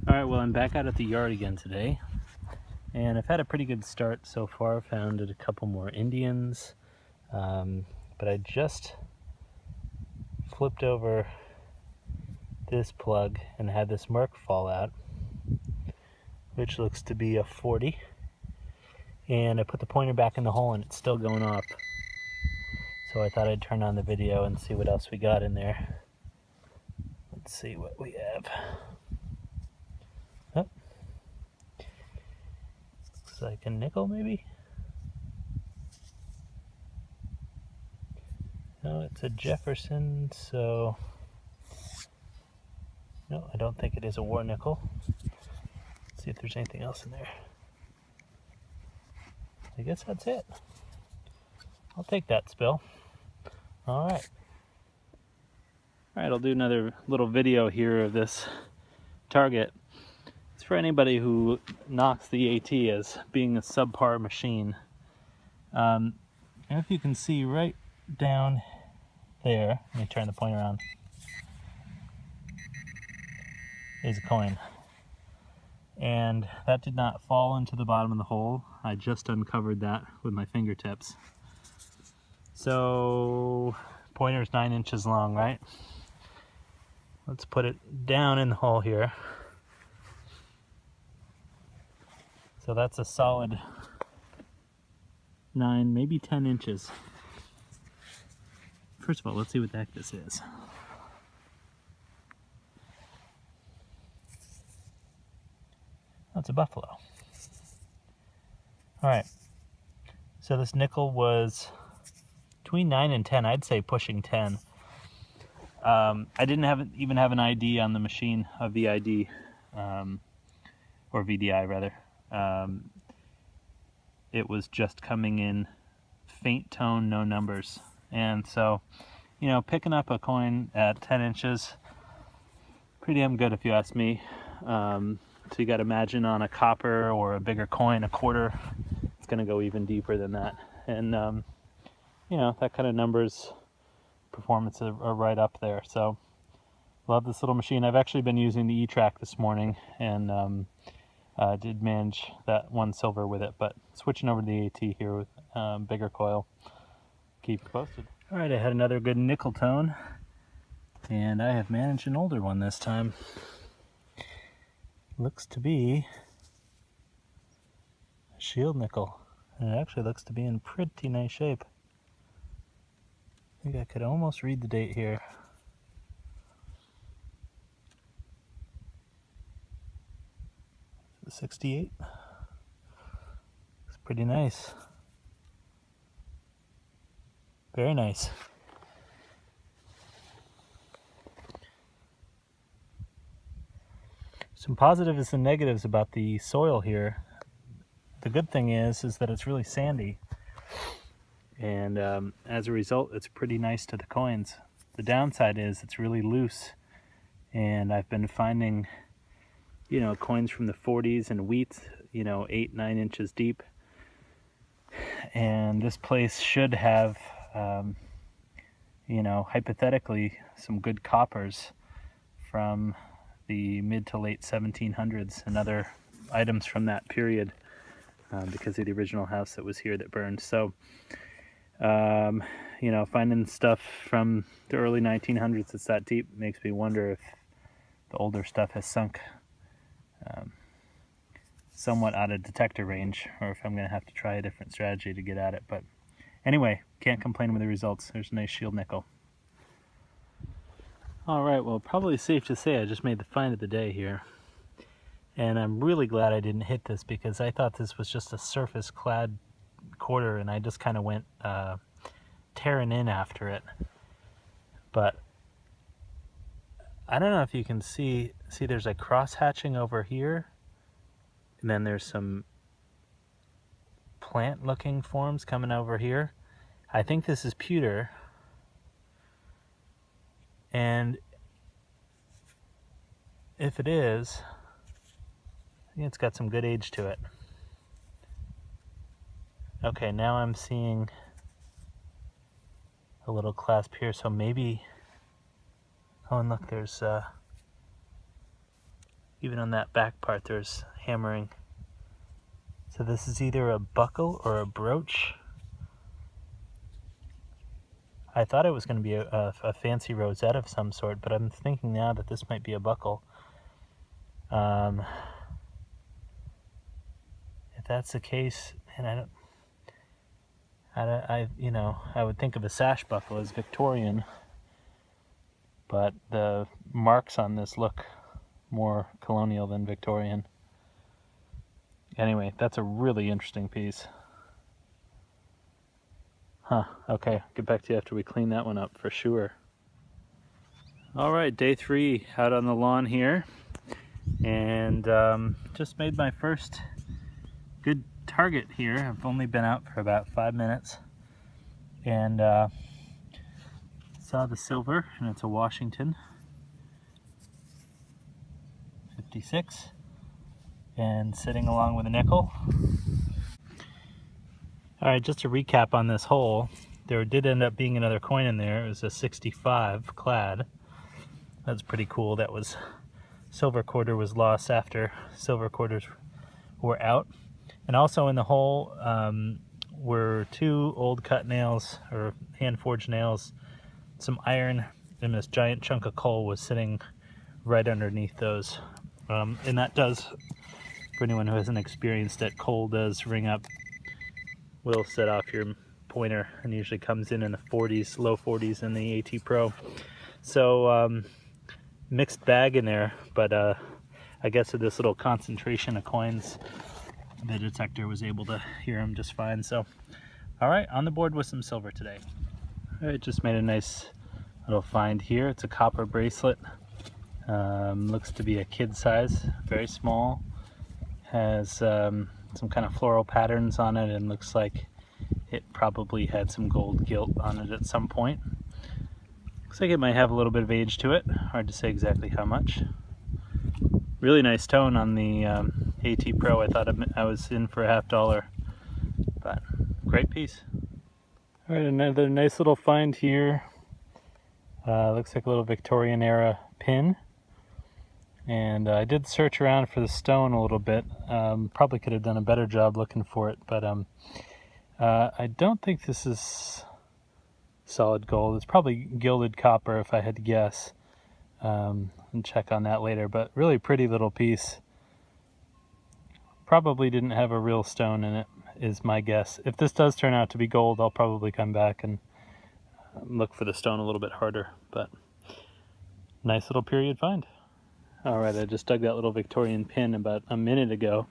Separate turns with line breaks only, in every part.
Alright, well, I'm back out at the yard again today, and I've had a pretty good start so far. Found a couple more Indians, but I just flipped over this plug and had this Merc fall out, which looks to be a 40, and I put the pointer back in the hole and it's still going off. So I thought I'd turn on the video and see what else we got in there. Let's see what we have. Oh, looks like a nickel maybe? No, it's a Jefferson, so no, I don't think it is a war nickel. Let's see if there's anything else in there. I guess that's it. I'll take that spill. Alright. Alright, I'll do another little video here of this target. It's for anybody who knocks the AT as being a subpar machine. And if you can see right down there, let me turn the pointer around, is a coin. And that did not fall into the bottom of the hole. I just uncovered that with my fingertips. So, pointer's 9 inches long, right? Let's put it down in the hole here. So that's a solid 9, maybe 10 inches. First of all, let's see what the heck this is. That's a buffalo. Alright, so this nickel was between 9 and 10, I'd say pushing 10. I didn't even have an ID on the machine, a VID, or VDI rather. It was just coming in faint tone, no numbers. And so, you know, picking up a coin at 10 inches, pretty damn good if you ask me. So you got to imagine on a copper or a bigger coin, a quarter, it's going to go even deeper than that. And, you know, that kind of numbers, performance are right up there. So love this little machine. I've actually been using the E-Track this morning and did manage that one silver with it, but switching over to the AT here with bigger coil. Keep you posted. All right, I had another good nickel tone, and I have managed an older one this time. Looks to be a shield nickel, and it actually looks to be in pretty nice shape. I think I could almost read the date here. Is it 68? Looks pretty nice. Very nice. Some positives and negatives about the soil here. The good thing is that it's really sandy, and as a result it's pretty nice to the coins. The downside is it's really loose, and I've been finding, you know, coins from the 40s and wheat, you know, 8-9 inches deep, and this place should have you know, hypothetically some good coppers from the mid to late 1700s and other items from that period, because of the original house that was here that burned. So, you know, finding stuff from the early 1900s that's that deep makes me wonder if the older stuff has sunk somewhat out of detector range, or if I'm going to have to try a different strategy to get at it. But anyway, can't complain with the results. There's a nice shield nickel. Alright, well, probably safe to say I just made the find of the day here. And I'm really glad I didn't hit this, because I thought this was just a surface clad quarter and I just kind of went tearing in after it. But I don't know if you can see there's a cross hatching over here, and then there's some plant looking forms coming over here. I think this is pewter, and if it is, I think it's got some good age to it. Okay, now I'm seeing a little clasp here, so maybe, oh, and look, there's Even on that back part there's hammering. So this is either a buckle or a brooch. I thought it was going to be a fancy rosette of some sort, but I'm thinking now that this might be a buckle. If that's the case, and I would think of a sash buckle as Victorian, but the marks on this look more colonial than Victorian. Anyway, that's a really interesting piece. Huh, okay, get back to you after we clean that one up for sure. All right, day 3 out on the lawn here, and just made my first good target here. I've only been out for about 5 minutes, and saw the silver, and it's a Washington 56, and sitting along with a nickel. All right, just to recap on this hole, there did end up being another coin in there. It was a 65 clad. That's pretty cool. That was silver quarter was lost after silver quarters were out. And also in the hole were 2 old cut nails or hand forged nails, some iron, and this giant chunk of coal was sitting right underneath those. And that does, for anyone who hasn't experienced it, coal does ring up, will set off your pointer, and usually comes in the 40s, low 40s in the AT Pro. So mixed bag in there, but I guess with this little concentration of coins, the detector was able to hear them just fine. So, all right, on the board with some silver today. All right, just made a nice little find here. It's a copper bracelet. Looks to be a kid size, very small. Has some kind of floral patterns on it, and looks like it probably had some gold gilt on it at some point. Looks like it might have a little bit of age to it. Hard to say exactly how much. Really nice tone on the AT Pro. I thought I was in for $50, but great piece. All right, another nice little find here. Looks like a little Victorian era pin. And I did search around for the stone a little bit. Probably could have done a better job looking for it, but I don't think this is solid gold. It's probably gilded copper if I had to guess. And check on that later, but really pretty little piece. Probably didn't have a real stone in it, is my guess. If this does turn out to be gold, I'll probably come back and look for the stone a little bit harder, but nice little period find. All right, I just dug that little Victorian pin about a minute ago.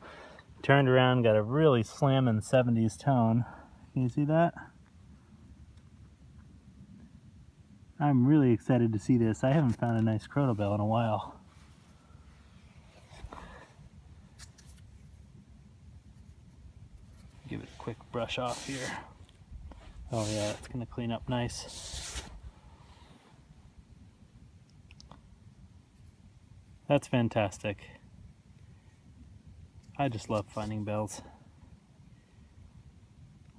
Turned around, got a really slamming 70s tone. Can you see that? I'm really excited to see this. I haven't found a nice chrono bell in a while. Give it a quick brush off here. Oh yeah, it's gonna clean up nice. That's fantastic. I just love finding bells.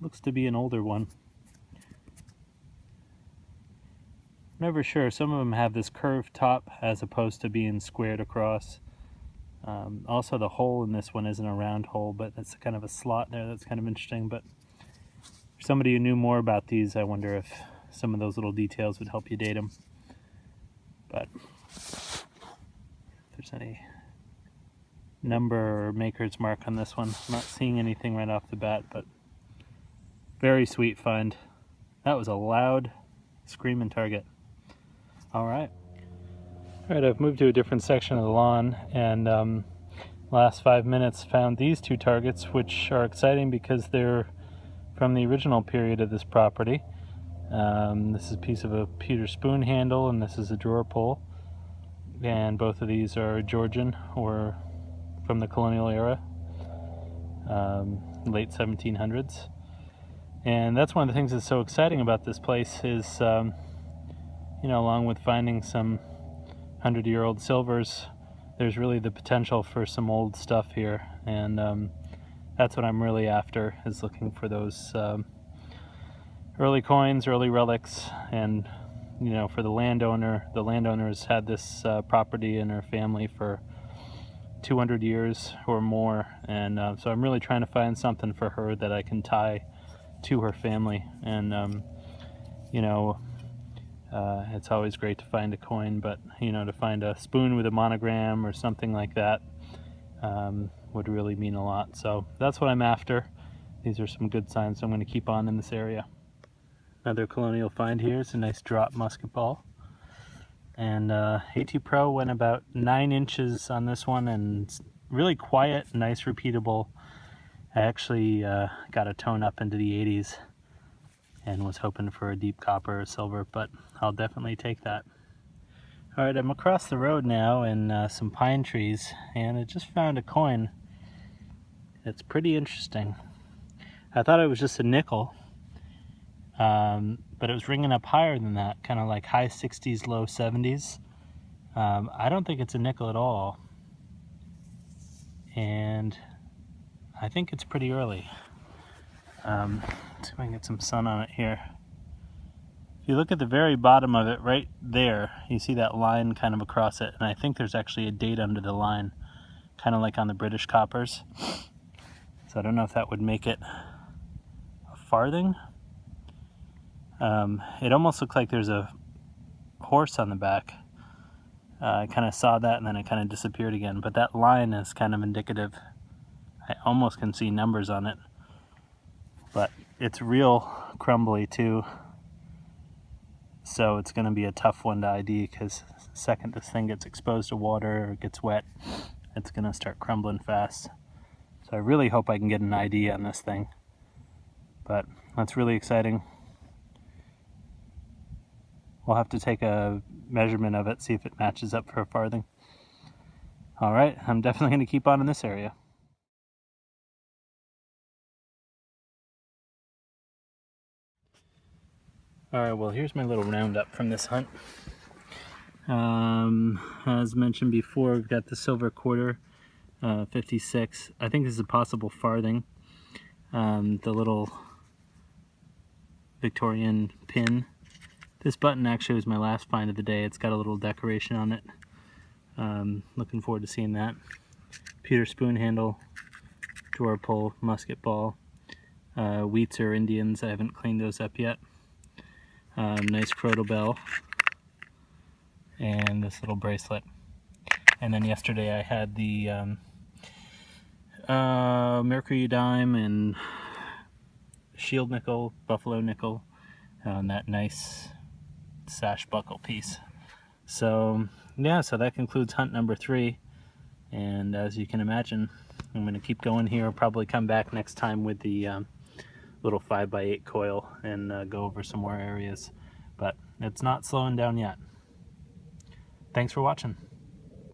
Looks to be an older one. Never sure. Some of them have this curved top as opposed to being squared across. Also, the hole in this one isn't a round hole, but it's kind of a slot there. That's kind of interesting. But for somebody who knew more about these, I wonder if some of those little details would help you date them. But if there's any number or maker's mark on this one, I'm not seeing anything right off the bat, but very sweet find. That was a loud screaming target. All right. All right, I've moved to a different section of the lawn, and last 5 minutes found these 2 targets, which are exciting because they're from the original period of this property. This is a piece of a pewter spoon handle, and this is a drawer pull. And both of these are Georgian, or from the colonial era, late 1700s. And that's one of the things that's so exciting about this place is, along with finding some 100-year-old silvers, there's really the potential for some old stuff here. And that's what I'm really after, is looking for those early coins, early relics. And for the landowner, the landowner's had this property in her family for 200 years or more, and so I'm really trying to find something for her that I can tie to her family. And you know, it's always great to find a coin, but you know, to find a spoon with a monogram or something like that would really mean a lot. So that's what I'm after. These are some good signs, so I'm going to keep on in this area. Another colonial find here is a nice drop musket ball. And A2 Pro went about 9 inches on this one, and it's really quiet, nice, repeatable. I actually got a tone up into the 80s and was hoping for a deep copper or silver, but I'll definitely take that. All right, I'm across the road now in some pine trees, and I just found a coin. It's pretty interesting. I thought it was just a nickel, but it was ringing up higher than that, kind of like high 60s, low 70s. I don't think it's a nickel at all, and I think it's pretty early. Let's see if I can get some sun on it here. If you look at the very bottom of it, right there, you see that line kind of across it, and I think there's actually a date under the line, kind of like on the British coppers. So I don't know if that would make it a farthing. It almost looks like there's a horse on the back. I kind of saw that and then it kind of disappeared again, but that line is kind of indicative. I almost can see numbers on it, but it's real crumbly too, so it's going to be a tough one to ID, because the second this thing gets exposed to water or gets wet, it's going to start crumbling fast. So I really hope I can get an ID on this thing, but that's really exciting. We'll have to take a measurement of it, see if it matches up for a farthing. All right, I'm definitely going to keep on in this area. All right, well, here's my little roundup from this hunt. As mentioned before, we've got the silver quarter, 56. I think this is a possible farthing. The little Victorian pin. This button actually was my last find of the day. It's got a little decoration on it. Looking forward to seeing that. Pewter spoon handle, drawer pull, musket ball, wheats or Indians. I haven't cleaned those up yet. Nice crotal bell, and this little bracelet. And then yesterday I had the mercury dime and shield nickel, buffalo nickel, and that nice sash buckle piece. So yeah, so that concludes hunt number 3, and as you can imagine, I'm going to keep going here. I'll probably come back next time with the little 5x8 coil and go over some more areas, but it's not slowing down yet. Thanks for watching.